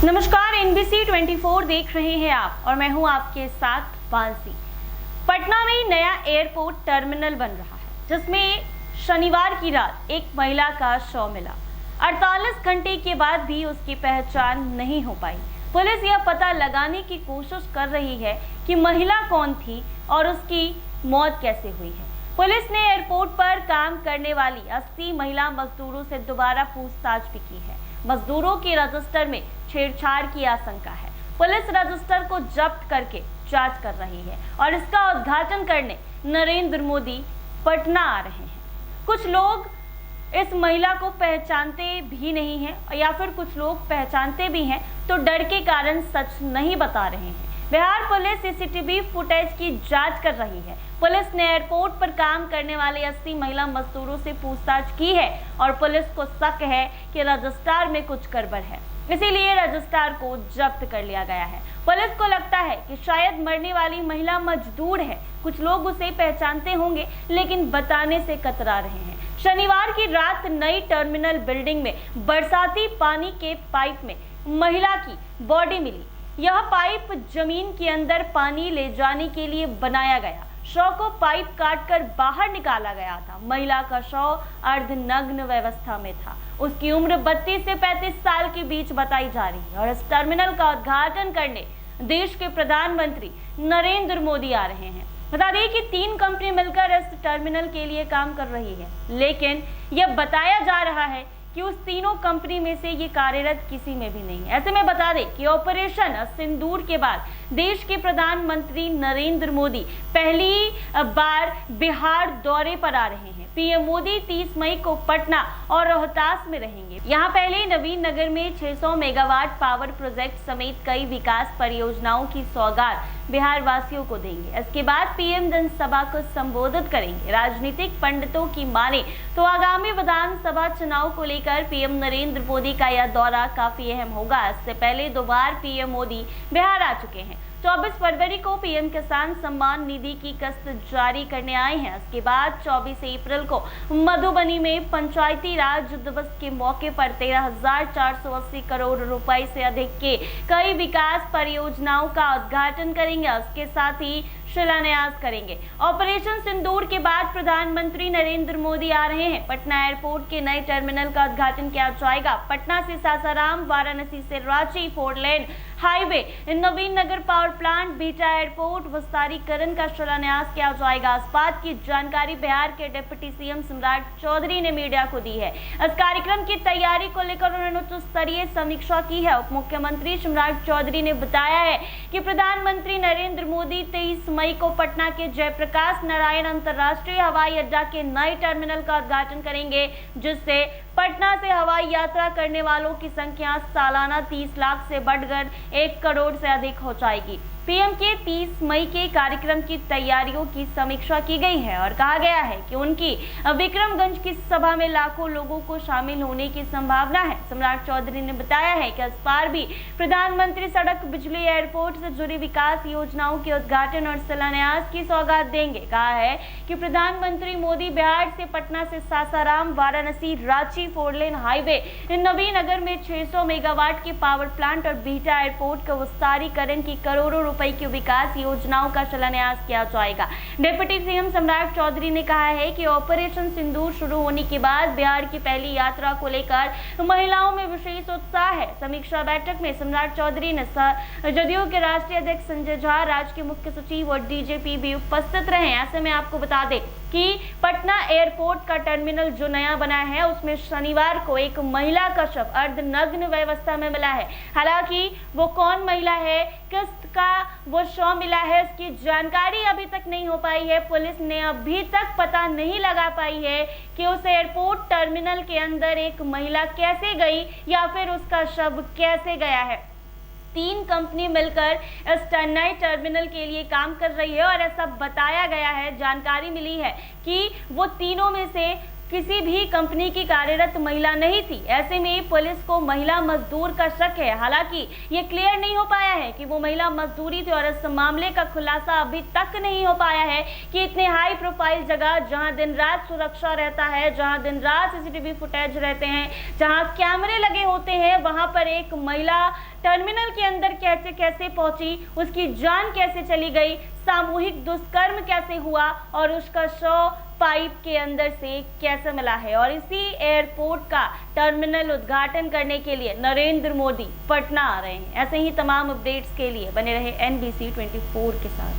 नमस्कार, NBC 24 देख रहे हैं आप और मैं हूं आपके साथ बांसी। पटना में नया एयरपोर्ट टर्मिनल बन रहा है, जिसमें शनिवार की रात एक महिला का शव मिला। 48 घंटे के बाद भी उसकी पहचान नहीं हो पाई। पुलिस यह पता लगाने की कोशिश कर रही है कि महिला कौन थी और उसकी मौत कैसे हुई है। पुलिस ने एयरपोर्ट पर काम करने वाली 80 महिला मजदूरों से दोबारा पूछताछ भी की है। मजदूरों के रजिस्टर में छेड़छाड़ की आशंका है। पुलिस रजिस्टर को जब्त करके जांच कर रही है और इसका उद्घाटन करने नरेंद्र मोदी पटना आ रहे हैं। कुछ लोग इस महिला को पहचानते भी नहीं हैं या फिर कुछ लोग पहचानते भी हैं तो डर के कारण सच नहीं बता रहे हैं। बिहार पुलिस सीसीटीवी फुटेज की जांच कर रही है। पुलिस ने एयरपोर्ट पर काम करने वाले 80 महिला मजदूरों से पूछताछ की है और पुलिस को शक है कि रजिस्ट्रार में कुछ गड़बड़ है, इसीलिए रजिस्ट्रार को जब्त कर लिया गया है। पुलिस को लगता है कि शायद मरने वाली महिला मजदूर है। कुछ लोग उसे पहचानते होंगे लेकिन बताने से कतरा रहे हैं। शनिवार की रात नई टर्मिनल बिल्डिंग में बरसाती पानी के पाइप में महिला की बॉडी मिली। यह पाइप जमीन के अंदर पानी ले जाने के लिए बनाया गया। शव को पाइप काटकर बाहर निकाला गया था। महिला का शव अर्धनग्न अवस्था में था। उसकी उम्र 32 से 35 साल के बीच बताई जा रही है और इस टर्मिनल का उद्घाटन करने देश के प्रधानमंत्री नरेंद्र मोदी आ रहे हैं। बता दें कि 3 कंपनी मिलकर इस टर्मिनल के लिए काम कर रही है, लेकिन यह बताया जा रहा है कि उस तीनों कंपनी में से ये कार्यरत किसी में भी नहीं है। ऐसे में बता दें कि ऑपरेशन सिंदूर के बाद देश के प्रधानमंत्री नरेंद्र मोदी पहली बार बिहार दौरे पर आ रहे हैं। पीएम मोदी 30 मई को पटना और रोहतास में रहेंगे। यहाँ पहले नवीन नगर में 600 मेगावाट पावर प्रोजेक्ट समेत कई विकास परियोजनाओं की सौगात बिहार वासियों को देंगे। इसके बाद पीएम जनसभा को संबोधित करेंगे। राजनीतिक पंडितों की माने तो आगामी विधानसभा चुनाव को लेकर पीएम नरेंद्र मोदी का यह दौरा काफी अहम होगा। इससे पहले 2 बार पीएम मोदी बिहार आ चुके हैं। 24 फरवरी को पीएम किसान सम्मान निधि की किस्त जारी करने आए हैं। इसके बाद 24 अप्रैल को मधुबनी में पंचायती राज दिवस के मौके पर 13,480 करोड़ रुपए से अधिक के कई विकास परियोजनाओं का उद्घाटन करेंगे। इसके साथ ही शिलान्यास करेंगे। ऑपरेशन सिंदूर के बाद प्रधानमंत्री नरेंद्र मोदी आ रहे हैं। पटना एयरपोर्ट के नए टर्मिनल का उद्घाटन किया जाएगा। पटना से सासाराम, वाराणसी से रांची 4 लेन हाईवे, नवीन नगर पावर प्लांट, बीटा एयरपोर्ट विस्तारीकरण का शिलान्यास किया जाएगा। इस बात की जानकारी बिहार के डिप्टी सीएम सम्राट चौधरी ने मीडिया को दी है। इस कार्यक्रम की तैयारी को लेकर उन्होंने उच्च स्तरीय समीक्षा की है। उप मुख्यमंत्री सम्राट चौधरी ने बताया है कि प्रधानमंत्री नरेंद्र मोदी 23 मई को पटना के जयप्रकाश नारायण अंतर्राष्ट्रीय हवाई अड्डा के नए टर्मिनल का उद्घाटन करेंगे, जिससे पटना से हवाई यात्रा करने वालों की संख्या सालाना 30 लाख से बढ़कर 1 करोड़ से अधिक हो जाएगी। पीएम के 30 मई के कार्यक्रम की तैयारियों की समीक्षा की गई है और कहा गया है कि उनकी विक्रमगंज की सभा में लाखों लोगों को शामिल होने की संभावना है। सम्राट चौधरी ने बताया है कि इस बार भी प्रधानमंत्री सड़क, बिजली, एयरपोर्ट से जुड़ी विकास योजनाओं के उद्घाटन और शिलान्यास की सौगात देंगे। कहा है कि प्रधानमंत्री मोदी बिहार से पटना से सासाराम, वाराणसी, रांची 4 लेन हाईवे, नवीन नगर में 600 मेगावाट के पावर प्लांट और बीटा एयरपोर्ट का विस्तारीकरण की करोड़ों रुपए की विकास योजनाओं का शिलान्यास किया जाएगा। डिप्टी सीएम सम्राट चौधरी ने कहा है कि ऑपरेशन सिंदूर शुरू होने के बाद बिहार की पहली यात्रा को लेकर महिलाओं में विशेष उत्साह है। समीक्षा बैठक में सम्राट चौधरी ने जदयू के राष्ट्रीय अध्यक्ष संजय झा, राज्य के मुख्य सचिव और डीजीपी भी उपस्थित रहे। ऐसे में आपको बता दें कि पटना एयरपोर्ट का टर्मिनल जो नया बना है उसमें शनिवार को एक महिला का शव अर्धनग्न अवस्था में मिला है। हालांकि वो कौन महिला है, किस का वो शव मिला है, इसकी जानकारी अभी तक नहीं हो पाई है। पुलिस ने अभी तक पता नहीं लगा पाई है कि उस एयरपोर्ट टर्मिनल के अंदर एक महिला कैसे गई या फिर उसका शव कैसे गया है। 3 कंपनी मिलकर इस नए टर्मिनल के लिए काम कर रही है और ऐसा बताया गया है, जानकारी मिली है कि वो तीनों में से किसी भी कंपनी की कार्यरत महिला नहीं थी। ऐसे में पुलिस को महिला मजदूर का शक है। हालांकि ये क्लियर नहीं हो पाया है कि वो महिला मजदूरी थी और इस मामले का खुलासा अभी तक नहीं हो पाया है कि इतने हाई प्रोफाइल जगह, जहां दिन रात सुरक्षा रहता है, जहां दिन रात सीसीटीवी फुटेज रहते हैं, जहां कैमरे लगे होते हैं, वहां पर एक महिला टर्मिनल के अंदर कैसे पहुंची, उसकी जान कैसे चली गई, सामूहिक दुष्कर्म कैसे हुआ और उसका शव पाइप के अंदर से कैसे मिला है। और इसी एयरपोर्ट का टर्मिनल उद्घाटन करने के लिए नरेंद्र मोदी पटना आ रहे हैं। ऐसे ही तमाम अपडेट्स के लिए बने रहे NBC 24 के साथ।